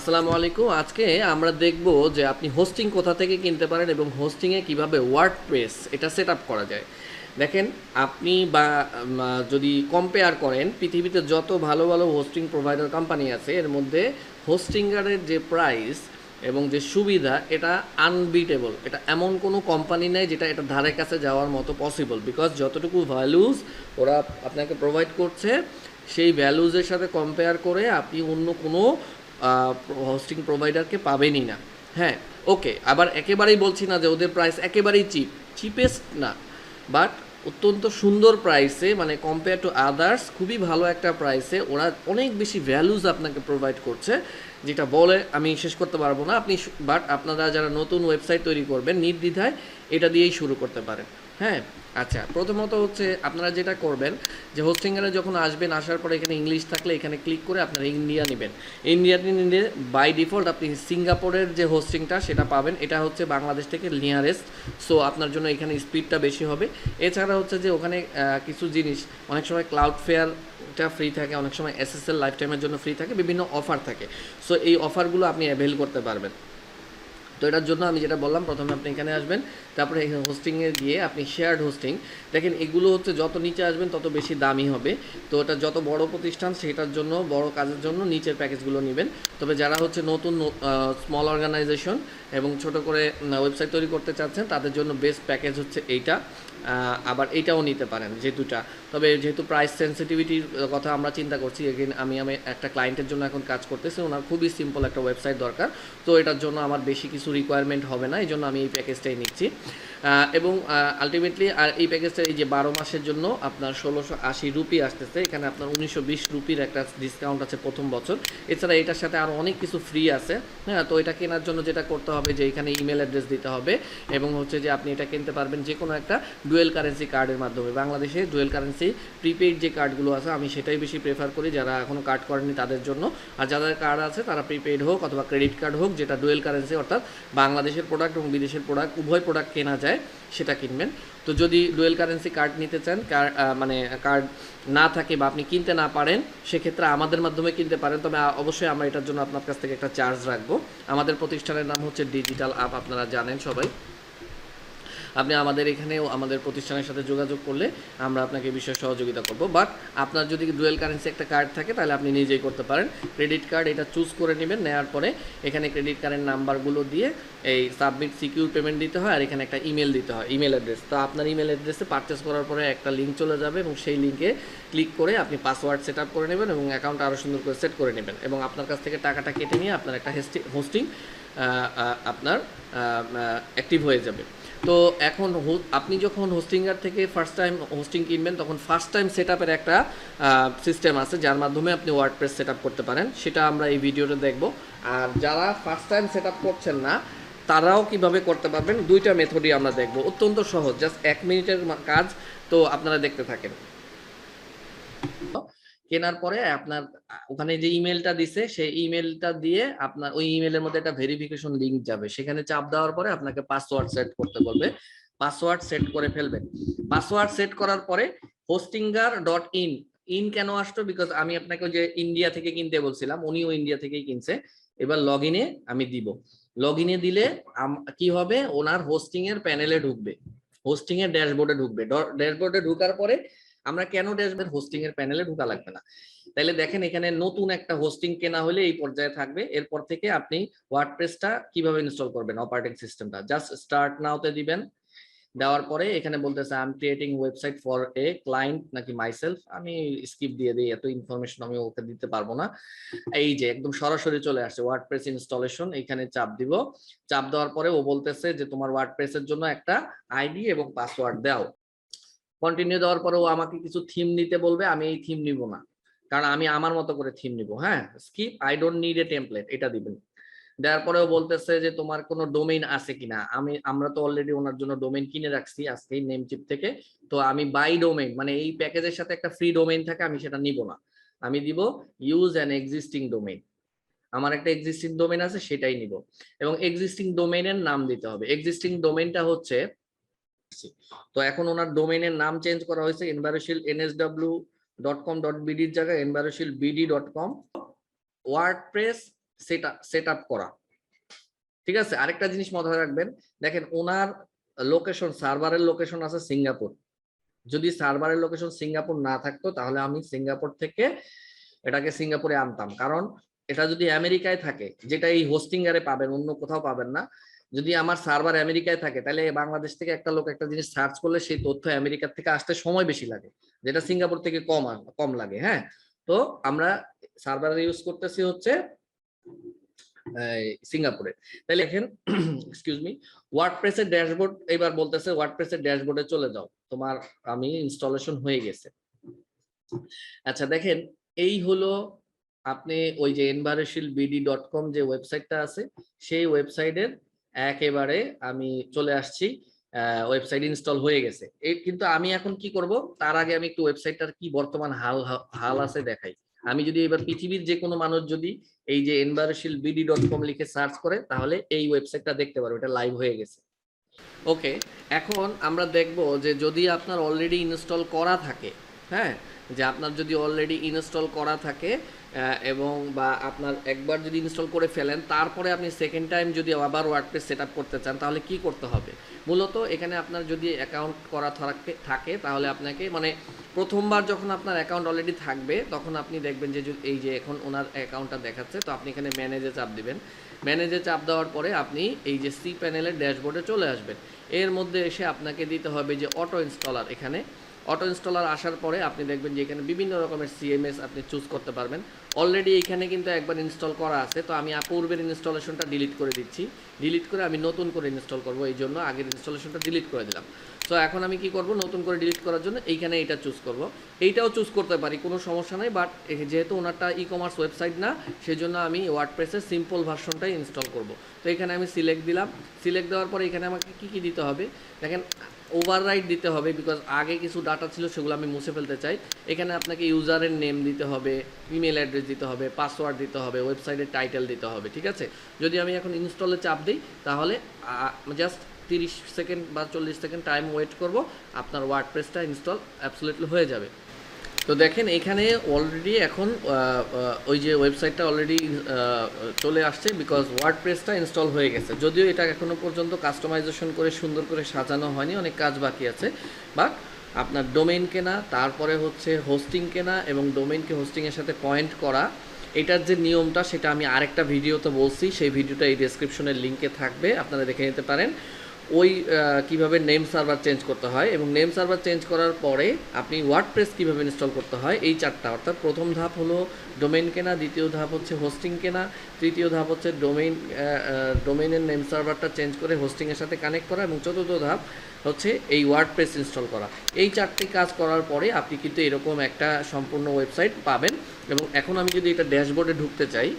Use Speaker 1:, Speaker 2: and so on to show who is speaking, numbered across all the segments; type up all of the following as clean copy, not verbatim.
Speaker 1: আসসালামু আলাইকুম। আজকে আমরা দেখব যে আপনি হোস্টিং কোথা থেকে কিনতে পারেন এবং হোস্টিংয়ে কিভাবে ওয়ার্ডপ্রেস এটা সেট আপ করা যায়। দেখেন, আপনি যদি কম্পেয়ার করেন পৃথিবীতে যত ভালো ভালো হোস্টিং প্রোভাইডার কোম্পানি আছে, এর মধ্যে হোস্টিংয়ের যে প্রাইস এবং যে সুবিধা এটা আনবিটেবল। এটা এমন কোনো কোম্পানি নেই যেটা এটা ধারে কাছে যাওয়ার মতো পসিবল, বিকজ যতটুকু ভ্যালুজ ওরা আপনাকে প্রোভাইড করছে সেই ভ্যালুজের সাথে কম্পেয়ার করে আপনি অন্য কোনো হোস্টিং প্রোভাইডারকে পাবেনই না। হ্যাঁ, ওকে, আবার একেবারেই বলছি না যে ওদের প্রাইস একেবারেই চিপেস্ট না, বাট অত্যন্ত সুন্দর প্রাইসে, মানে কম্পেয়ার টু আদার্স খুবই ভালো একটা প্রাইসে ওরা অনেক বেশি ভ্যালুজ আপনাকে প্রোভাইড করছে, যেটা বলে আমি শেষ করতে পারবো না। বাট আপনারা যারা নতুন ওয়েবসাইট তৈরি করবেন নির্দ্বিধায় এটা দিয়েই শুরু করতে পারেন। হ্যাঁ, আচ্ছা, প্রথমত হচ্ছে আপনারা যেটা করবেন যে হোস্টিংয়ে যখন আসবেন, আসার পরে এখানে ইংলিশ থাকলে এখানে ক্লিক করে আপনারা ইন্ডিয়া নেবেন। ইন্ডিয়াতে নিলে বাই ডিফল্ট আপনি সিঙ্গাপুরের যে হোস্টিংটা সেটা পাবেন। এটা হচ্ছে বাংলাদেশ থেকে নিয়ারেস্ট, সো আপনার জন্য এখানে স্পিডটা বেশি হবে। এছাড়া হচ্ছে যে ওখানে কিছু জিনিস অনেক সময় ক্লাউডফেয়ারটা ফ্রি থাকে, অনেক সময় এসএসএল লাইফ টাইমের জন্য ফ্রি থাকে, বিভিন্ন অফার থাকে। সো এই অফারগুলো আপনি অ্যাভেল করতে পারবেন। তো এটার জন্য আমি যেটা বললাম, প্রথমে আপনি এখানে আসবেন, তারপরে এখানে হোস্টিংয়ে গিয়ে আপনি শেয়ার্ড হোস্টিং দেখেন, এগুলো হচ্ছে যত নিচে আসবেন তত বেশি দামি হবে। তো এটা যত বড় প্রতিষ্ঠান সেটার জন্য, বড় কাজের জন্য নিচের প্যাকেজগুলো নেবেন। তবে যারা হচ্ছে নতুন স্মল অর্গানাইজেশন এবং ছোট করে ওয়েবসাইট তৈরি করতে চাচ্ছেন তাদের জন্য বেস্ট প্যাকেজ হচ্ছে এইটা। আবার এইটাও নিতে পারেন, যে দুটা। তবে যেহেতু প্রাইস সেন্সিটিভিটির কথা আমরা চিন্তা করছি, এগেন আমি একটা ক্লায়েন্টের জন্য এখন কাজ করতেছি, ওনার খুবই সিম্পল একটা ওয়েবসাইট দরকার, তো এটার জন্য আমার বেশি কিছু রিকোয়ারমেন্ট হবে না, এই জন্য আমি এই প্যাকেজটাই নিচ্ছি। এবং আলটিমেটলি আর এই প্যাকেজটা এই যে 12 মাসের জন্য আপনার 1680 রুপি আসতেছে। এখানে আপনার 1920 রুপির একটা ডিসকাউন্ট আছে প্রথম বছর। এছাড়া এটার সাথে আরও অনেক কিছু ফ্রি আছে। হ্যাঁ, তো এটা কেনার জন্য যেটা করতে হবে যে এখানে ইমেল অ্যাড্রেস দিতে হবে, এবং হচ্ছে যে আপনি এটা কিনতে পারবেন যে কোনো একটা ডুয়েল কারেন্সি কার্ডের মাধ্যমে। বাংলাদেশে ডুয়েল কারেন্সি প্রিপেইড যে কার্ডগুলো আছে আমি সেটাই বেশি প্রেফার করি, যারা এখনও কার্ড করেনি তাদের জন্য। আর যাদের কার্ড আছে তারা প্রিপেইড হোক অথবা ক্রেডিট কার্ড হোক, যেটা ডুয়েল কারেন্সি, অর্থাৎ বাংলাদেশের প্রোডাক্ট এবং বিদেশের প্রোডাক্ট উভয় প্রোডাক্ট কেনা যায়, সেটা কিনবেন। তো যদি ডুয়েল কারেন্সি কার্ড নিতে চান, মানে কার্ড না থাকে বা আপনি কিনতে না পারেন, সেক্ষেত্রে আমাদের মাধ্যমে কিনতে পারেন। তবে অবশ্যই আমরা এটার জন্য আপনার কাছ থেকে একটা চার্জ রাখবো। আমাদের প্রতিষ্ঠানের নাম হচ্ছে ডিজিটাল আপ, আপনারা জানেন সবাই। আপনি আমাদের এখানেও আমাদের প্রতিষ্ঠানের সাথে যোগাযোগ করলে আমরা আপনাকে বিষয়ে সহযোগিতা করব। বাট আপনার যদি ডুয়েল কারেন্সি একটা কার্ড থাকে তাহলে আপনি নিজেই করতে পারেন। ক্রেডিট কার্ড এটা চুজ করে নেবেন, নেওয়ার পরে এখানে ক্রেডিট কার্ডের নাম্বারগুলো দিয়ে এই সাবমিট সিকিউর পেমেন্ট দিতে হয়, আর এখানে একটা ইমেল দিতে হয়, ইমেল অ্যাড্রেস। তো আপনার ইমেল অ্যাড্রেসে পারচেস করার পরে একটা লিঙ্ক চলে যাবে, এবং সেই লিঙ্কে ক্লিক করে আপনি পাসওয়ার্ড সেট আপ করে নেবেন এবং অ্যাকাউন্ট আরও সুন্দর করে সেট করে নেবেন, এবং আপনার কাছ থেকে টাকাটা কেটে নিয়ে আপনার একটা হোস্টিং আপনার অ্যাক্টিভ হয়ে যাবে। তো এখন আপনি যখন হোস্টিংয়ার থেকে ফার্স্ট টাইম হোস্টিং কিনবেন, তখন ফার্স্ট টাইম সেট আপের একটা সিস্টেম আছে যার মাধ্যমে আপনি ওয়ার্ডপ্রেস সেট আপ করতে পারেন, সেটা আমরা এই ভিডিওতে দেখব। আর যারা ফার্স্ট টাইম সেট আপ করছেন না তারাও কিভাবে করতে পারবেন, দুইটা মেথডই আমরা দেখব, অত্যন্ত সহজ, জাস্ট 1 মিনিটের কাজ। তো আপনারা দেখতে থাকেন। কেনার পরে আপনার ওখানে যে ইমেলটা দিছে সেই ইমেলটা দিয়ে আপনার ওই ইমেলের মধ্যে একটা ভেরিফিকেশন লিংক যাবে, সেখানে চাপ দেওয়ার পরে আপনাকে পাসওয়ার্ড সেট করতে বলবে। পাসওয়ার্ড সেট করে ফেলবেন। পাসওয়ার্ড সেট করার পরে hostinger.in কেন আসতো, বিকজ আমি আপনাকে যে ইন্ডিয়া থেকে কিনতে বলছিলাম উনিও ইন্ডিয়া থেকেই কিনছে। এবার লগ ইনে আমি দিব। লগ ইনে দিলে কি হবে, ওনার হোস্টিং এর প্যানেলে ঢুকবে, হোস্টিং এর ড্যাশবোর্ডে ঢুকবে। ড্যাশবোর্ডে ঢুকার পরে আমরা কেন ড্যাশবোর্ড, হোস্টিং এর প্যানেলে ঢোকা লাগবে না। তাইলে দেখেন এখানে নতুন একটা হোস্টিং কেনা হলে এই পর্যায়ে থাকবে। এরপর থেকে আপনি ওয়ার্ডপ্রেসটা কিভাবে ইনস্টল করবেন, অপারেটিং সিস্টেমটা জাস্ট স্টার্ট নাওতে দিবেন। দেওয়ার পরে এখানে বলতেছে I am creating website for a client নাকি মাইসেলফ, আমি স্কিপ দিয়ে দিই, এত ইনফরমেশন আমি ওকে দিতে পারবো না। এই যে একদম সরাসরি চলে আসছে ওয়ার্ডপ্রেস ইনস্টলেশন, এখানে চাপ দিব। চাপ দেওয়ার পরে ও বলতেছে যে তোমার ওয়ার্ডপ্রেসের জন্য একটা আইডি এবং পাসওয়ার্ড দাও। কন্টিনিউ দেওয়ার পরেও আমাকে কিছু থিম নিতে বলবে, আমি এই থিম নিব না, কারণ আমি আমার মতো করে থিম নিব। হ্যাঁ, skip, I don't need a template, এটা দিবেন। দেওয়ার পরেও বলতেছে যে তোমার কোনো ডোমেইন আছে কিনা, আমরা তো অলরেডি ওনার জন্য ডোমেইন কিনে রাখছি আজকেই নেমচিপ থেকে। তো আমি বাই ডোমেইন, মানে এই প্যাকেজের সাথে একটা ফ্রি ডোমেইন থাকে, আমি সেটা নিব না, আমি দিব ইউজ অ্যান এক্সিস্টিং ডোমেইন। আমার একটা এক্সিস্টিং ডোমেইন আছে, সেটাই নিব, এবং এক্সিস্টিং ডোমেইনের নাম দিতে হবে। এক্সিস্টিং ডোমেইনটা হচ্ছে, তো এখন ওনার ডোমেইনের নাম চেঞ্জ করা হয়েছে, enviroshil.nsw.com.bd এর জায়গায় enviroshilbd.com। ওয়ার্ডপ্রেস সেট আপ করা। ঠিক আছে, আরেকটা জিনিস মাথায় রাখবেন, দেখেন ওনার লোকেশন, সার্ভারের লোকেশন আছে সিঙ্গাপুর। যদি সার্ভারের লোকেশন সিঙ্গাপুর না থাকতো তাহলে আমি সিঙ্গাপুর থেকে এটাকে সিঙ্গাপুরে আনতাম, কারণ এটা যদি আমেরিকায় থাকে, যেটা এই হোস্টিং এরে পাবেন, অন্য কোথাও পাবেন না, যদি আমার সার্ভার আমেরিকায় থাকে তাহলে বাংলাদেশ থেকে একটা লোক একটা জিনিস সার্চ করলে সেই তথ্য আমেরিকা থেকে আসতে সময় বেশি লাগে, যেটা সিঙ্গাপুর থেকে কম লাগে। হ্যাঁ, তো আমরা সার্ভার ইউজ করতেছি হচ্ছে সিঙ্গাপুরে। তাহলে দেখেন এক্সকিউজ মি, ওয়ার্ডপ্রেসের ড্যাশবোর্ড এবার বলতেছে ওয়ার্ডপ্রেসের ড্যাশবোর্ডে চলে যাও, তোমার আমি ইনস্টলেশন হয়ে গেছে। আচ্ছা দেখেন, এই হলো আপনি ওই যে environshieldbd.com যে ওয়েবসাইটটা আছে, সেই ওয়েবসাইটের একেবারে আমি চলে আসছি, ওয়েবসাইট ইনস্টল হয়ে গেছে। এই কিন্তু আমি এখন কি করব, তার আগে আমি একটু ওয়েবসাইটটার কি বর্তমান হাল আছে দেখাই। আমি যদি এবার পৃথিবীর যে কোনো মানুষ যদি এই যে environshieldbd.com লিখে সার্চ করে, তাহলে এই ওয়েবসাইটটা দেখতে পারবে, এটা লাইভ হয়ে গেছে। ওকে, এখন আমরা দেখব যে যদি আপনার অলরেডি ইনস্টল করা থাকে, হ্যাঁ, যে আপনার যদি অলরেডি ইনস্টল করা থাকে এবং বা আপনার একবার যদি ইনস্টল করে ফেলেন, তারপরে আপনি সেকেন্ড টাইম যদি আবার ওয়ার্ডপ্রেস সেট আপ করতে চান, তাহলে কি করতে হবে? মূলত এখানে আপনার যদি অ্যাকাউন্ট করা থাকে তাহলে আপনাকে মানে প্রথমবার যখন আপনার অ্যাকাউন্ট অলরেডি থাকবে তখন আপনি দেখবেন যে এই যে এখন ওনার অ্যাকাউন্টটা দেখাচ্ছে, তো আপনি এখানে ম্যানেজে চাপ দিবেন। ম্যানেজে চাপ দেওয়ার পরে আপনি এই যে সি প্যানেলের ড্যাশবোর্ডে চলে আসবেন। এর মধ্যে এসে আপনাকে দিতে হবে যে অটো ইনস্টলার। এখানে অটো ইনস্টলার আসার পরে আপনি দেখবেন যে এখানে বিভিন্ন রকমের সিএমএস আপনি চুজ করতে পারবেন। অলরেডি এখানে কিন্তু একবার ইনস্টল করা আছে, তো আমি পূর্বের ইনস্টলেশনটা ডিলিট করে দিচ্ছি। ডিলিট করে আমি নতুন করে ইনস্টল করব, এই জন্য আগের ইনস্টলেশনটা ডিলিট করে দিলাম। সো এখন আমি কি করব, নতুন করে ডিলিট করার জন্য এইখানে এটা চুজ করব। এইটাও চুজ করতে পারি, কোনো সমস্যা নাই, বাট যেহেতু ওনারটা ই কমার্স ওয়েবসাইট না, সেজন্য আমি ওয়ার্ডপ্রেসের সিম্পল ভার্সনটাই ইনস্টল করব। তো এখানে আমি সিলেক্ট দিলাম। সিলেক্ট দেওয়ার পরে এখানে আমাকে কী দিতে হবে দেখেন, ওভাররাইট দিতে হবে, বিকজ আগে কিছু ডাটা ছিল সেগুলো আমি মুছে ফেলতে চাই। এখানে আপনাকে ইউজারের নেম দিতে হবে, ইমেল অ্যাড্রেস দিতে হবে, পাসওয়ার্ড দিতে হবে, ওয়েবসাইটের টাইটেল দিতে হবে। ঠিক আছে, যদি আমি এখন ইনস্টলে চাপ দিই তাহলে জাস্ট 30 সেকেন্ড বা 40 সেকেন্ড টাইম ওয়েট করব, আপনার ওয়ার্ডপ্রেসটা ইনস্টল অ্যাবসলিউটলি হয়ে যাবে। তো দেখেন এখানে অলরেডি এখন ওই যে ওয়েবসাইটটা অলরেডি চলে আসছে, বিকজ ওয়ার্ডপ্রেসটা ইনস্টল হয়ে গেছে। যদিও এটা এখনও পর্যন্ত কাস্টমাইজেশন করে সুন্দর করে সাজানো হয়নি, অনেক কাজ বাকি আছে। বাট আপনার ডোমেইন কেনা, তারপরে হচ্ছে হোস্টিং কেনা এবং ডোমেইনকে হোস্টিংয়ের সাথে পয়েন্ট করা, এটার যে নিয়মটা সেটা আমি আরেকটা ভিডিওতে বলছি, সেই ভিডিওটা এই ডেসক্রিপশনের লিঙ্কে থাকবে, আপনারা দেখে নিতে পারেন। ওই কিভাবে নেম সার্ভার চেঞ্জ করতে হয় এবং নেম সার্ভার চেঞ্জ করার পরে আপনি ওয়ার্ডপ্রেস কিভাবে ইনস্টল করতে হয়, এই চারটা। অর্থাৎ প্রথম ধাপ হলো ডোমেইন কেনা, দ্বিতীয় ধাপ হচ্ছে হোস্টিং কেনা, তৃতীয় ধাপ হচ্ছে ডোমেইনের নেম সার্ভারটা চেঞ্জ করে হোস্টিংয়ের সাথে কানেক্ট করা, এবং চতুর্থ ধাপ হচ্ছে এই ওয়ার্ডপ্রেস ইনস্টল করা। এই চারটি কাজ করার পরে আপনি কিন্তু এরকম একটা সম্পূর্ণ ওয়েবসাইট পাবেন। এবং এখন আমি যদি এটা ড্যাশবোর্ডে ঢুকতে চাই,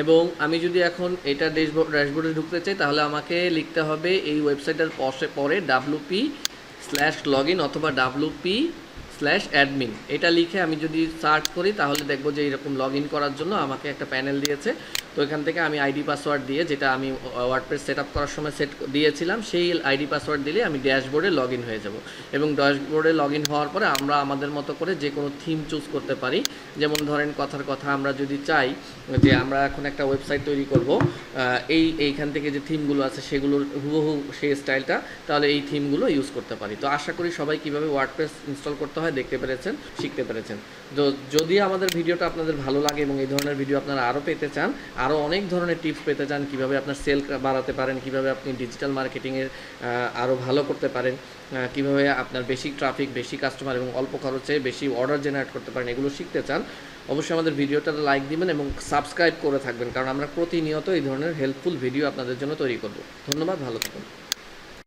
Speaker 1: এবং আমি যদি এখন এটা ড্যাশবোর্ডে ঢুকতে চাই, তাহলে আমাকে লিখতে হবে এই ওয়েবসাইটের পরে wp/login অথবা wp/admin, এটা লিখে আমি যদি সার্চ করি তাহলে দেখব যে এরকম লগ ইন করার জন্য আমাকে একটা প্যানেল দিয়েছে। তো এখান থেকে আমি আইডি পাসওয়ার্ড দিয়ে, যেটা আমি ওয়ার্ডপ্রেস সেট আপ করার সময় সেট দিয়েছিলাম, সেই আইডি পাসওয়ার্ড দিলে আমি ড্যাশবোর্ডে লগ ইন হয়ে যাব। এবং ড্যাশবোর্ডে লগ ইন হওয়ার পরে আমরা আমাদের মতো করে যে কোনো থিম চুজ করতে পারি। যেমন ধরেন কথার কথা, আমরা যদি চাই যে আমরা এখন একটা ওয়েবসাইট তৈরি করব, এইখান থেকে যে থিমগুলো আছে সেগুলোর হুবহু সেই স্টাইলটা, তাহলে এই থিমগুলো ইউজ করতে পারি। তো আশা করি সবাই কীভাবে ওয়ার্ডপ্রেস ইনস্টল করতে হয় দেখতে পেরেছেন, শিখতে পেরেছেন। তো যদি আমাদের ভিডিওটা আপনাদের ভালো লাগে এবং এই ধরনের ভিডিও আপনারা আরও পেতে চান, আরও অনেক ধরনের টিপস পেতে চান, কীভাবে আপনার সেল বাড়াতে পারেন, কীভাবে আপনি ডিজিটাল মার্কেটিংয়ের আরও ভালো করতে পারেন, কীভাবে আপনার বেশি ট্রাফিক, বেশি কাস্টমার এবং অল্প খরচে বেশি অর্ডার জেনারেট করতে পারেন, এগুলো শিখতে চান, অবশ্যই আমাদের ভিডিওটা লাইক দিবেন এবং সাবস্ক্রাইব করে থাকবেন, কারণ আমরা প্রতিনিয়ত এই ধরনের হেল্পফুল ভিডিও আপনাদের জন্য তৈরি করব। ধন্যবাদ, ভালো থাকুন।